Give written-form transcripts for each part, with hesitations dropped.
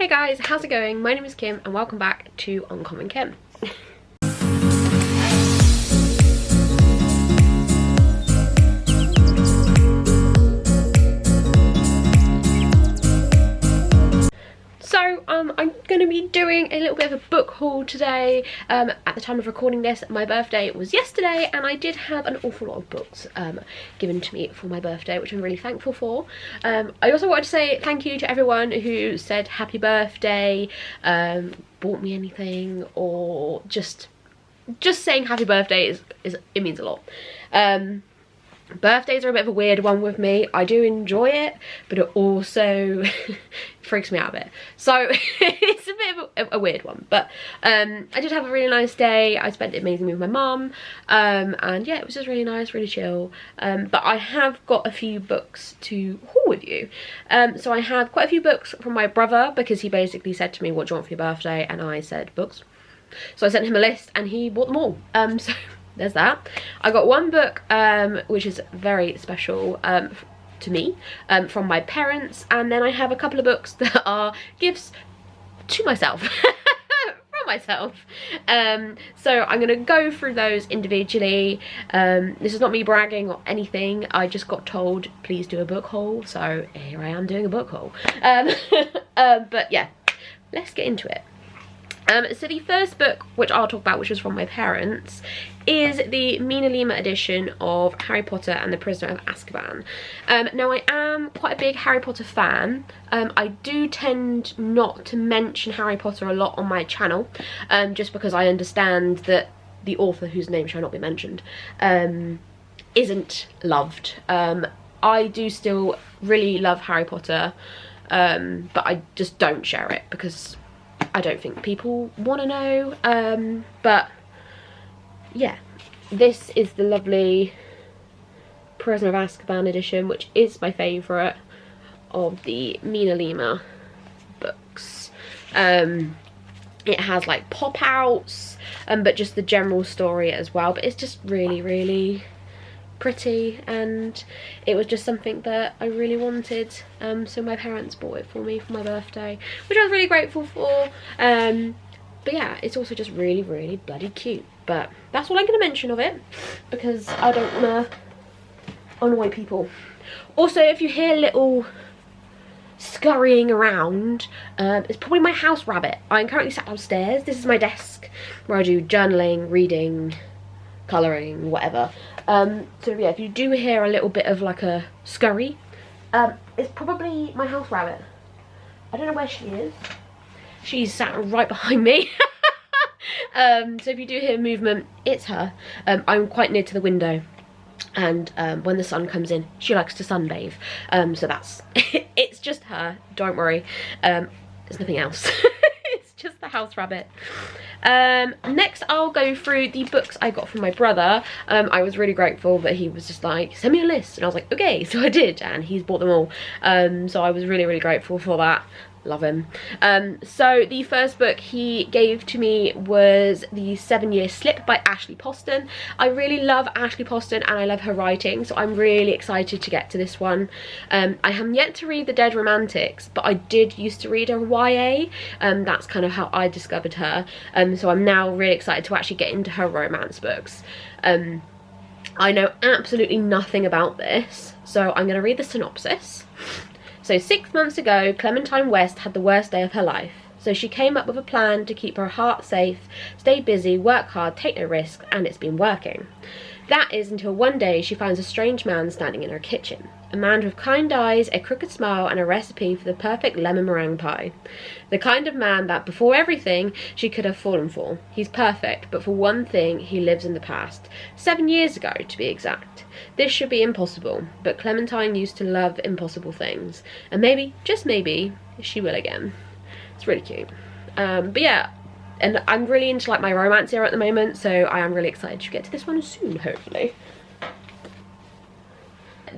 Hey guys, how's it going? My name is Kim and welcome back to Uncommonkim. So I'm going to be doing a little bit of a book haul today. At the time of recording this, my birthday was yesterday and I did have an awful lot of books given to me for my birthday, which I'm really thankful for. I also wanted to say thank you to everyone who said happy birthday, bought me anything, or just saying happy birthday it means a lot. Birthdays are a bit of a weird one with me. I do enjoy it, but it also freaks me out a bit. So it's a bit of a weird one. But I did have a really nice day. I spent it amazingly with my mum. And yeah, it was just really nice, really chill. But I have got a few books to haul with you. So I have quite a few books from my brother, because he basically said to me, what do you want for your birthday? And I said, books. So I sent him a list and he bought them all. So there's that. I got one book which is very special to me, from my parents, and then I have a couple of books that are gifts to myself from myself. So I'm gonna go through those individually. This is not me bragging or anything. I just got told please do a book haul, so here I am doing a book haul. But yeah, let's get into it. So the first book, which I'll talk about, which was from my parents, is the Mina Lima edition of Harry Potter and the Prisoner of Azkaban. Now I am quite a big Harry Potter fan. I do tend not to mention Harry Potter a lot on my channel, just because I understand that the author, whose name shall not be mentioned, isn't loved. I do still really love Harry Potter, but I just don't share it because I don't think people want to know. But yeah, this is the lovely Prisoner of Azkaban edition, which is my favourite of the Mina Lima books. It has like pop outs, but just the general story as well. But it's just really, really pretty, and it was just something that I really wanted, so my parents bought it for me for my birthday, which I was really grateful for. But yeah, it's also just really, really bloody cute. But that's all I'm going to mention of it, because I don't want to annoy people. Also, if you hear little scurrying around, it's probably my house rabbit. I'm currently sat downstairs. This is my desk where I do journaling, reading, colouring, whatever. So yeah, if you do hear a little bit of like a scurry, it's probably my house rabbit. I don't know where she is. She's sat right behind me. So if you do hear movement, it's her. I'm quite near to the window, and when the sun comes in, she likes to sunbathe. So that's it's just her, don't worry. There's nothing else. It's just the house rabbit. Next I'll go through the books I got from my brother. I was really grateful that he was just like, send me a list, and I was like, okay, so I did, and he's bought them all. So I was really, really grateful for that. Love him. So the first book he gave to me was The 7 Year Slip by Ashley Poston. I really love Ashley Poston and I love her writing, so I'm really excited to get to this one. I have yet to read The Dead Romantics, but I did used to read her YA. That's kind of how I discovered her. So I'm now really excited to actually get into her romance books. I know absolutely nothing about this, so I'm going to read the synopsis. So 6 months ago, Clementine West had the worst day of her life. So she came up with a plan to keep her heart safe, stay busy, work hard, take no risks, and it's been working. That is until one day she finds a strange man standing in her kitchen. A man with kind eyes, a crooked smile, and a recipe for the perfect lemon meringue pie. The kind of man that, before everything, she could have fallen for. He's perfect, but for one thing, he lives in the past. 7 years ago, to be exact. This should be impossible, but Clementine used to love impossible things. And maybe, just maybe, she will again. It's really cute. But yeah, and I'm really into like my romance era at the moment, so I am really excited to get to this one soon, hopefully.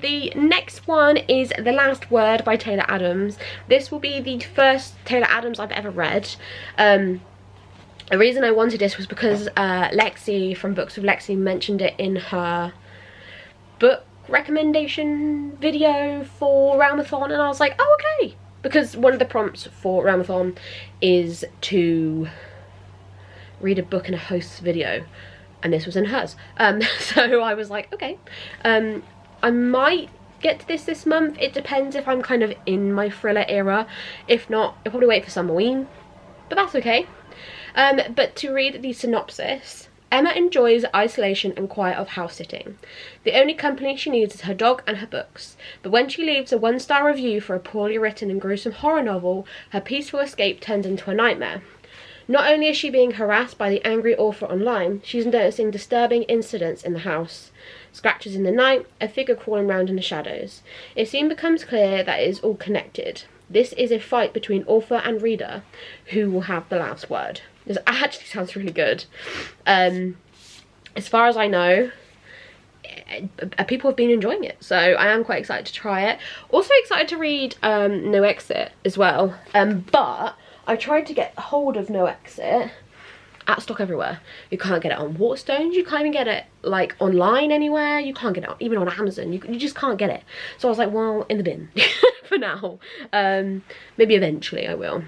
The next one is The Last Word by Taylor Adams. This will be the first Taylor Adams I've ever read. The reason I wanted this was because Lexi from Books with Lexi mentioned it in her book recommendation video for Realmathon, and I was like, oh okay, because one of the prompts for Ramathon is to read a book in a host's video, and this was in hers. So I was like, okay, I might get to this month. It depends if I'm kind of in my thriller era. If not, I'll probably wait for Summerween, but that's okay. But to read the synopsis: Emma enjoys isolation and quiet of house sitting. The only company she needs is her dog and her books. But when she leaves a 1-star review for a poorly written and gruesome horror novel, her peaceful escape turns into a nightmare. Not only is she being harassed by the angry author online, she's noticing disturbing incidents in the house. Scratches in the night, a figure crawling around in the shadows. It soon becomes clear that it is all connected. This is a fight between author and reader. Who will have the last word? This actually sounds really good. As far as I know, people have been enjoying it, so I am quite excited to try it. Also excited to read No Exit as well, but I tried to get hold of No Exit. Out of stock everywhere. You can't get it on Waterstones, you can't even get it like online anywhere, you can't get it even on Amazon, you just can't get it. So I was like, well, in the bin for now. Maybe eventually I will.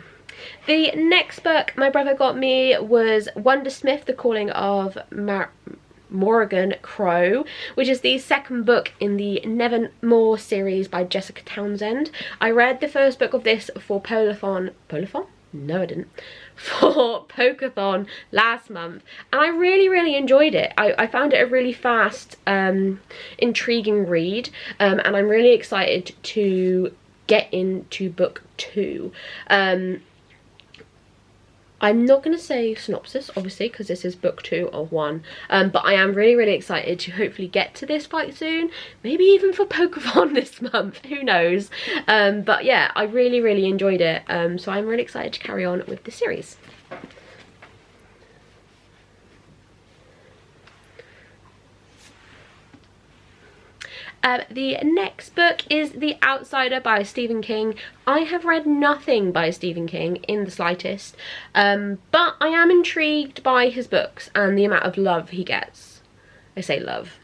The next book my brother got me was Wondersmith, The Calling of Morrigan Crow, which is the second book in the Nevermore series by Jessica Townsend. I read the first book of this for Polathon? No, I didn't. For Pokeathon last month, and I really enjoyed it. I found it a really fast, intriguing read, and I'm really excited to get into book 2. I'm not going to say synopsis, obviously, because this is book 2 of 1, but I am really excited to hopefully get to this quite soon, maybe even for Pokeathon this month, who knows. But yeah, I really enjoyed it, so I'm really excited to carry on with the series. The next book is The Outsider by Stephen King. I have read nothing by Stephen King in the slightest, but I am intrigued by his books and the amount of love he gets. I say love.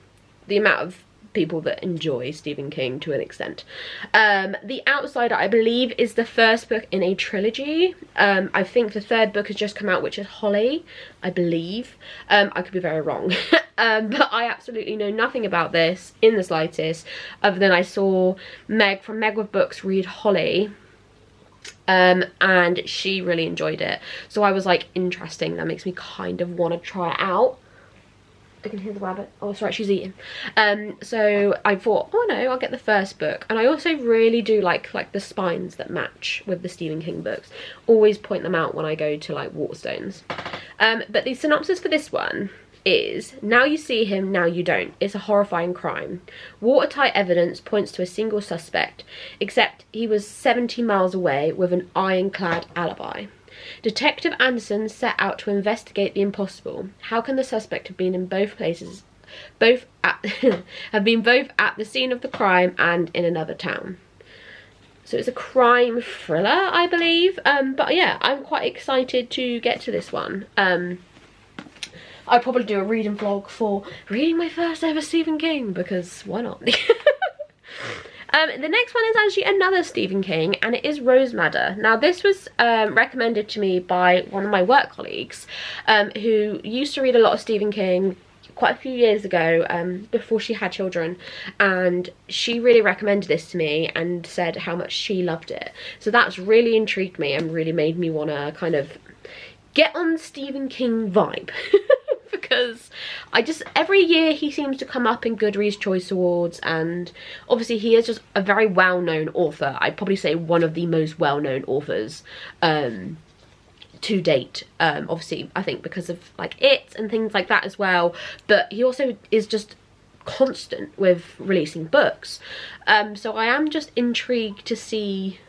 The amount of people that enjoy Stephen King to an extent. The Outsider, I believe, is the first book in a trilogy. I think the third book has just come out, which is Holly, I believe. I could be very wrong. But I absolutely know nothing about this in the slightest, other than I saw Meg from Meg with Books read Holly, and she really enjoyed it. So I was like, interesting, that makes me kind of want to try it out. I can hear the rabbit. Oh, sorry, she's eating. So I thought, oh no, I'll get the first book. And I also really do like the spines that match with the Stephen King books. Always point them out when I go to like Waterstones. But the synopsis for this one is: now you see him, now you don't. It's a horrifying crime. Watertight evidence points to a single suspect, except he was 70 miles away with an ironclad alibi. Detective Anderson set out to investigate the impossible. How can the suspect have been in both places, have been both at the scene of the crime and in another town? So it's a crime thriller, I believe. But yeah, I'm quite excited to get to this one. I'll probably do a reading vlog for reading my first ever Stephen King, because why not? The next one is actually another Stephen King, and it is Rose Madder. Now this was recommended to me by one of my work colleagues, who used to read a lot of Stephen King quite a few years ago, before she had children, and she really recommended this to me and said how much she loved it. So that's really intrigued me and really made me want to kind of get on the Stephen King vibe. Because every year he seems to come up in Goodreads Choice Awards, and obviously he is just a very well-known author. I'd probably say one of the most well-known authors to date. Obviously I think because of like It and things like that as well, but he also is just constant with releasing books. So I am just intrigued to see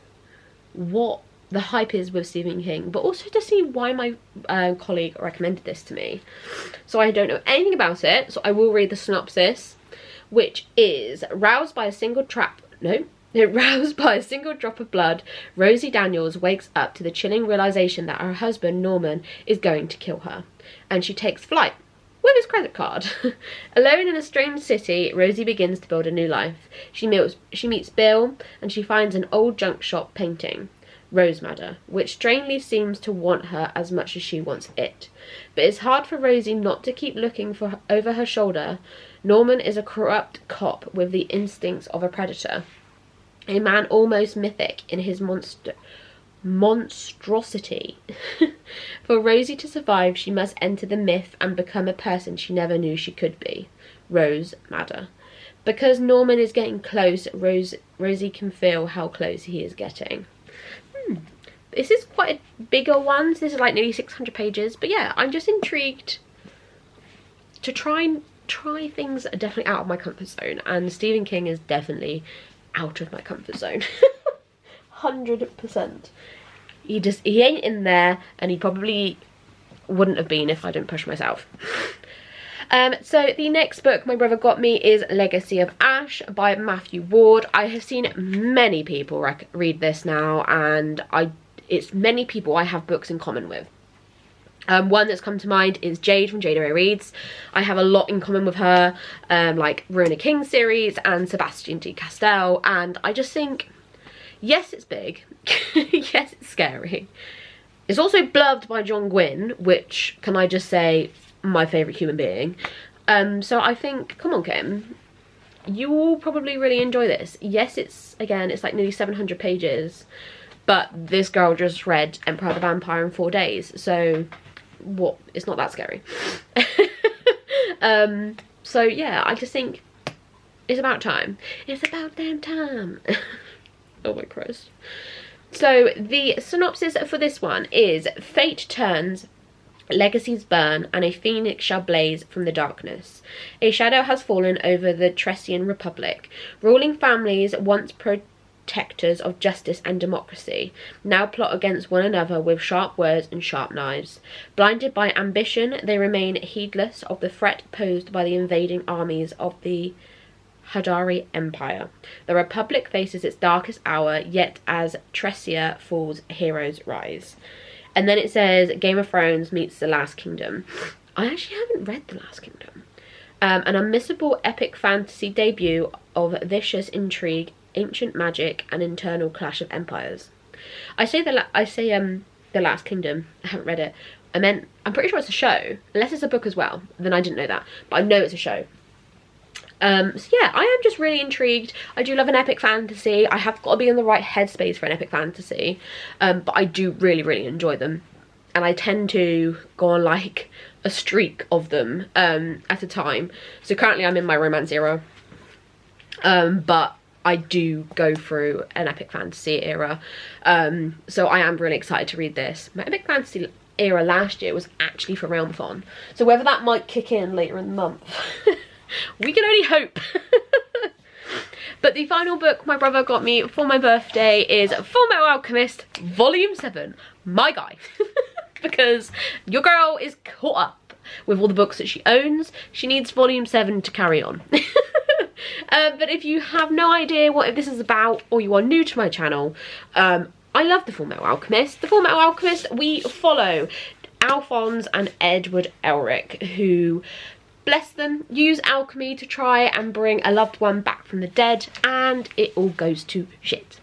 what the hype is with Stephen King, but also to see why my colleague recommended this to me. So I don't know anything about it, so I will read the synopsis, which is: roused by a single drop of blood, Rosie Daniels wakes up to the chilling realization that her husband Norman is going to kill her, and she takes flight with his credit card. Alone in a strange city, Rosie begins to build a new life. She meets Bill, and she finds an old junk shop painting. Rose Madder, which strangely seems to want her as much as she wants it. But it's hard for Rosie not to keep looking for over her shoulder. Norman is a corrupt cop with the instincts of a predator, a man almost mythic in his monstrosity. For Rosie to survive, she must enter the myth and become a person she never knew she could be. Rose Madder. Because Norman is getting close, Rosie can feel how close he is getting. This is quite a bigger one. This is like nearly 600 pages. But yeah, I'm just intrigued to try things that are definitely out of my comfort zone. And Stephen King is definitely out of my comfort zone. 100%. He ain't in there, and he probably wouldn't have been if I didn't push myself. So the next book my brother got me is Legacy of Ash by Matthew Ward. I have seen many people read this now, and it's many people I have books in common with. One that's come to mind is Jade from Jade Reads. I have a lot in common with her, like Rona King series and Sebastian D. Castell, and I just think, yes, it's big. Yes, it's scary. It's also blurbed by John Gwynne, which, can I just say, my favourite human being. So I think, come on, Kim, you will probably really enjoy this. Yes, it's like nearly 700 pages, but this girl just read Empire of the Vampire in 4 days, so what? It's not that scary. So yeah, I just think it's about time. It's about damn time. Oh my Christ. So the synopsis for this one is: fate turns, legacies burn, and a phoenix shall blaze from the darkness. A shadow has fallen over the Tressian Republic. Ruling families, once protectors of justice and democracy, now plot against one another with sharp words and sharp knives. Blinded by ambition, they remain heedless of the threat posed by the invading armies of the Hadari Empire. The Republic faces its darkest hour, yet as Tressia falls, heroes rise. And then it says Game of Thrones meets The Last Kingdom. I actually haven't read The Last Kingdom. An unmissable epic fantasy debut of vicious intrigue, ancient magic, and internal clash of empires. I say The Last Kingdom. I haven't read it. I'm pretty sure it's a show. Unless it's a book as well, then I didn't know that. But I know it's a show. So yeah, I am just really intrigued. I do love an epic fantasy. I have got to be in the right headspace for an epic fantasy, but I do really enjoy them, and I tend to go on like a streak of them at a time. So currently I'm in my romance era, but I do go through an epic fantasy era, so I am really excited to read this. My epic fantasy era last year was actually for Realmthon, so whether that might kick in later in the month we can only hope. But the final book my brother got me for my birthday is Fullmetal Alchemist Volume 7, my guy. Because your girl is caught up with all the books that she owns. She needs Volume 7 to carry on. But if you have no idea what this is about, or you are new to my channel, I love the Fullmetal Alchemist. The Fullmetal Alchemist, we follow Alphonse and Edward Elric, who, bless them, use alchemy to try and bring a loved one back from the dead, and it all goes to shit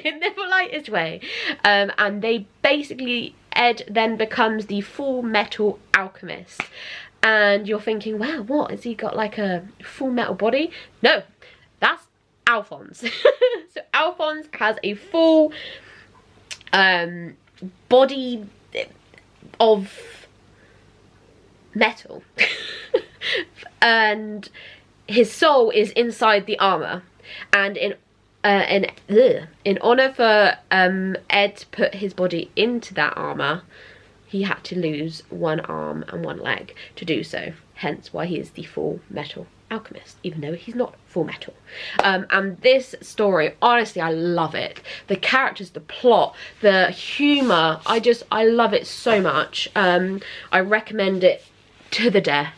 in the politest way. And they basically, Ed then becomes the full metal alchemist, and you're thinking, wow, what, has he got like a full metal body? No, that's Alphonse. So Alphonse has a full body of metal and his soul is inside the armor, and in honor for Ed to put his body into that armor, he had to lose one arm and one leg to do so, hence why he is the full metal alchemist, even though he's not full metal. And this story, honestly, I love it. The characters, the plot, the humor, I love it so much. I recommend it to the death.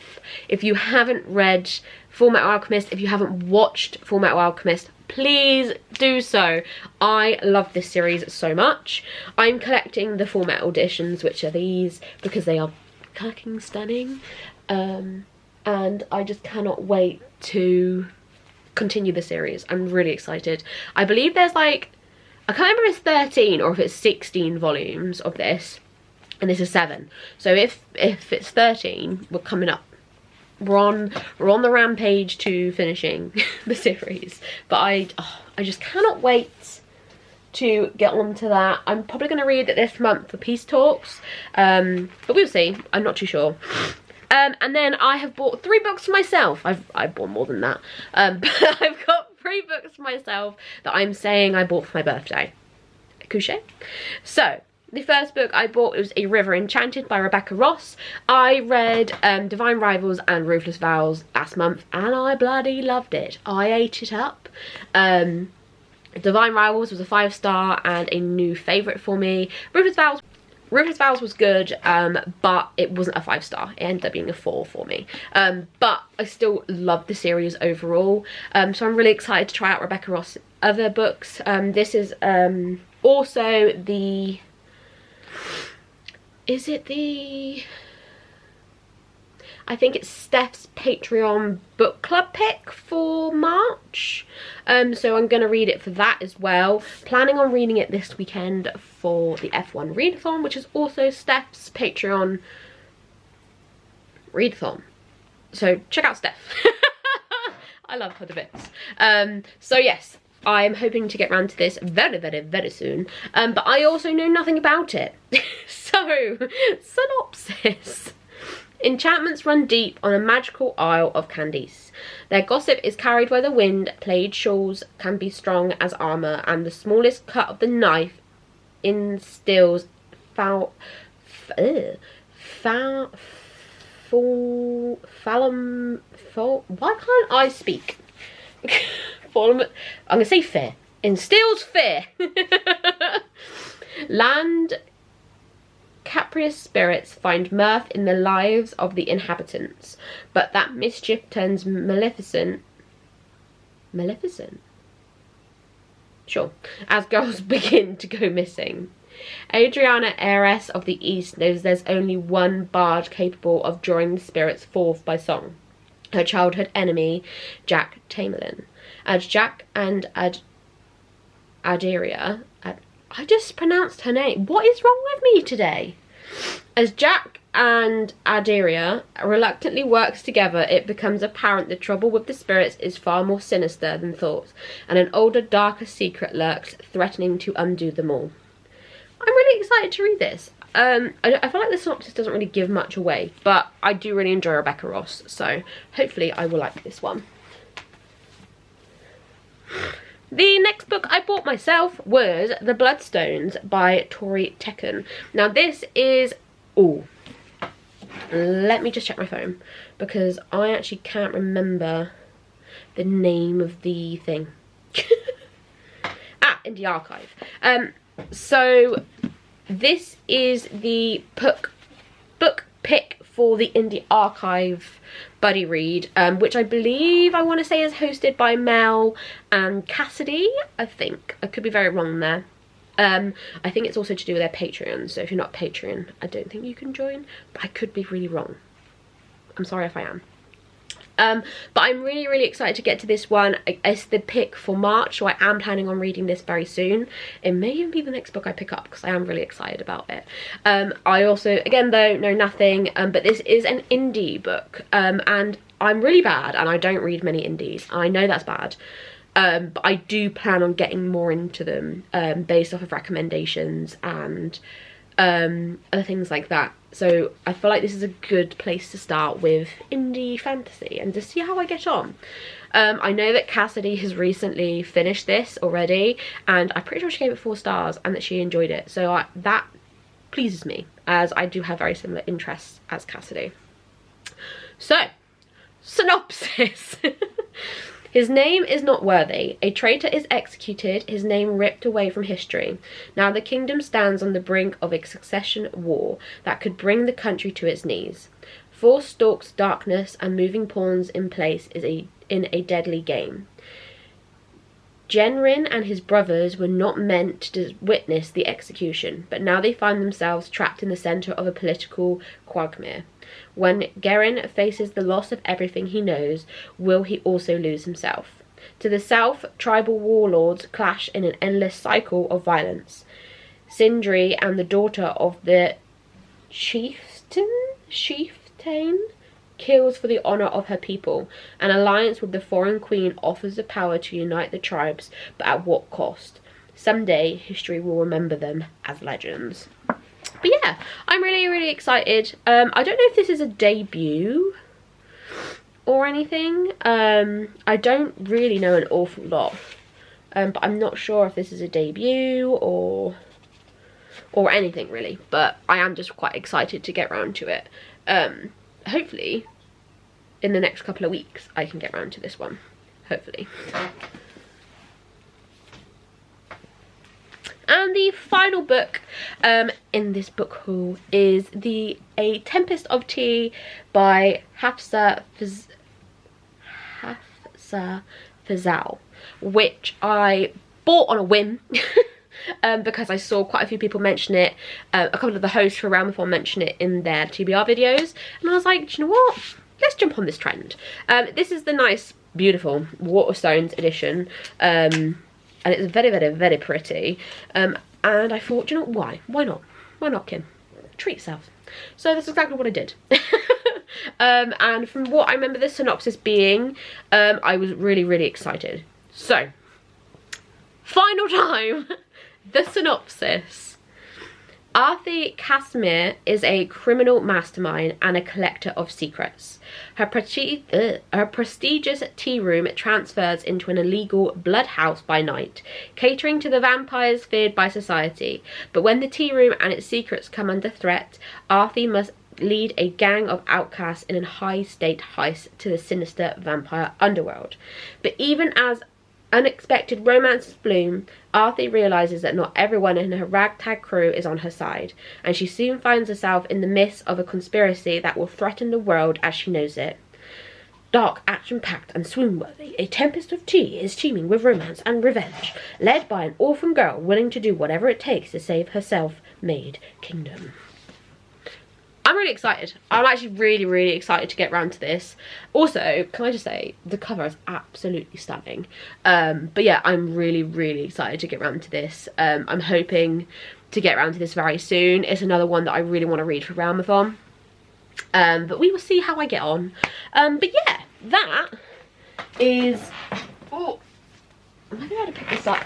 If you haven't read Fullmetal Alchemist, if you haven't watched Fullmetal Alchemist, please do so. I love this series so much. I'm collecting the Fullmetal editions, which are these, because they are fucking stunning. And I just cannot wait to continue the series. I'm really excited. I believe there's like I can't remember if it's 13 or if it's 16 volumes of this, and this is 7. So if it's 13, we're coming up. We're on the rampage to finishing the series. But I just cannot wait to get on to that. I'm probably going to read it this month for Peace Talks, but we'll see. I'm not too sure. And then I have bought 3 books for myself. I've bought more than that, but I've got 3 books for myself that I'm saying I bought for my birthday. Couché. So the first book I bought was A River Enchanted by Rebecca Ross. I read Divine Rivals and Ruthless Vows last month, and I bloody loved it. I ate it up. Divine Rivals was a 5-star and a new favourite for me. Ruthless Vows was good, but it wasn't a 5-star. It ended up being a 4 for me. But I still love the series overall. So I'm really excited to try out Rebecca Ross' other books. This is also the... Is it the... I think it's Steph's Patreon book club pick for March. So I'm going to read it for that as well. Planning on reading it this weekend for the F1 readathon, which is also Steph's Patreon readathon. So check out Steph. I love her to bits. So yes, I'm hoping to get around to this very, very, very soon. But I also know nothing about it. So, synopsis. Enchantments run deep on a magical isle of Candice. Their gossip is carried by the wind, plaid shawls can be strong as armour, and the smallest cut of the knife instills why can't I speak? I'm going to say fear. Instills fear. Land capricious spirits find mirth in the lives of the inhabitants, but that mischief turns maleficent. Sure. As girls begin to go missing. Adriana, heiress of the East, knows there's only one bard capable of drawing the spirits forth by song. Her childhood enemy, Jack Tamerlane. As Jack and Aderia... I just pronounced her name. What is wrong with me today? As Jack and Aderia reluctantly works together, it becomes apparent the trouble with the spirits is far more sinister than thought, and an older, darker secret lurks, threatening to undo them all. I'm really excited to read this. I feel like the synopsis doesn't really give much away, but I do really enjoy Rebecca Ross, so hopefully I will like this one. The next book I bought myself was The Bloodstones by Tori Tekken. Now this is... Oh, let me just check my phone, because I actually can't remember the name of the thing. Indie Archive. So this is the book pick for the Indie Archive buddy read, which I believe I want to say is hosted by Mel and Cassidy. I think I could be very wrong there. I think it's also to do with their Patreon, so if you're not Patreon, I don't think you can join, but I could be really wrong. I'm sorry if I am. But I'm really, really excited to get to this one. It's the pick for March, so I am planning on reading this very soon. It may even be the next book I pick up, because I am really excited about it. I also, again though, know nothing, but this is an indie book, and I'm really bad, and I don't read many indies. I know that's bad, but I do plan on getting more into them, based off of recommendations and other things like that. So I feel like this is a good place to start with indie fantasy and to see how I get on. I know that Cassidy has recently finished this already, and I'm pretty sure she gave it 4 stars and that she enjoyed it. So that pleases me, as I do have very similar interests as Cassidy. So, synopsis. His name is not worthy. A traitor is executed, his name ripped away from history. Now the kingdom stands on the brink of a succession war that could bring the country to its knees. Force stalks darkness, and moving pawns in place is in a deadly game. Genrin and his brothers were not meant to witness the execution, but now they find themselves trapped in the centre of a political quagmire. When Gerin faces the loss of everything he knows, will he also lose himself? To the south, tribal warlords clash in an endless cycle of violence. Sindri and the daughter of the chieftain kills for the honour of her people. An alliance with the foreign queen offers the power to unite the tribes, but at what cost? Someday, history will remember them as legends. But yeah, I'm really, really excited. I don't know if this is a debut or anything. I don't really know an awful lot. But I'm not sure if this is a debut or anything really. But I am just quite excited to get round to it. Hopefully, in the next couple of weeks, I can get round to this one. Hopefully. And the final book in this book haul is A Tempest of Tea by Hafsa Fazal, which I bought on a whim because I saw quite a few people mention it. A couple of the hosts for Realmathon mention it in their TBR videos, and I was like, do you know what? Let's jump on this trend. This is the nice, beautiful Waterstones edition. And it's very, very, very pretty. And I thought, do you know why? Why not? Why not, Kim? Treat yourself. So that's exactly what I did. And from what I remember the synopsis being, I was really, really excited. So, final time, the synopsis. Arthi Casimir is a criminal mastermind and a collector of secrets. Her prestigious tea room transfers into an illegal blood house by night, catering to the vampires feared by society. But when the tea room and its secrets come under threat, Arthi must lead a gang of outcasts in a high-stakes heist to the sinister vampire underworld. But even as unexpected romances bloom, Arthi realises that not everyone in her ragtag crew is on her side, and she soon finds herself in the midst of a conspiracy that will threaten the world as she knows it. Dark, action-packed and swoon-worthy, A Tempest of Tea is teeming with romance and revenge, led by an orphan girl willing to do whatever it takes to save her self-made kingdom. I'm really excited. I'm actually really, really excited to get round to this. Also, can I just say, the cover is absolutely stunning. But yeah, I'm really, really excited to get round to this. I'm hoping to get round to this very soon. It's another one that I really want to read for Realmathon. But we will see how I get on. But yeah, that is... Oh, am I going to be able to pick this up?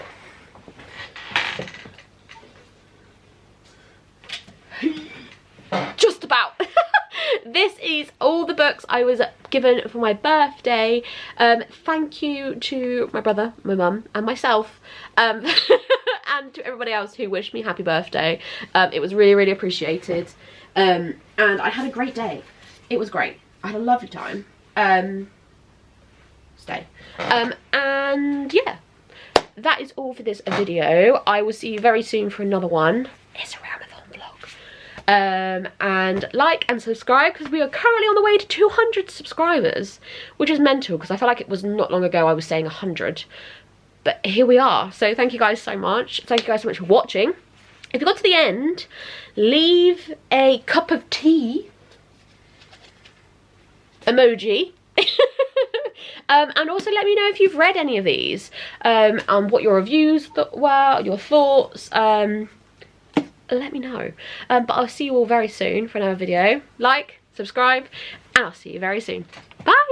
Just about. This is all the books I was given for my birthday. Thank you to my brother, my mum and myself, and to everybody else who wished me happy birthday. It was really, really appreciated, and I had a great day. It was great. I had a lovely time. And yeah, that is all for this video. I will see you very soon for another one. It's a Realmathon vlog. And like and subscribe, because we are currently on the way to 200 subscribers, which is mental because I feel like it was not long ago I was saying 100, but here we are. So thank you guys so much. Thank you guys so much for watching. If you got to the end, leave a cup of tea emoji. And also let me know if you've read any of these, and what your reviews were, your thoughts. Let me know. But I'll see you all very soon for another video. Like, subscribe, and I'll see you very soon. Bye!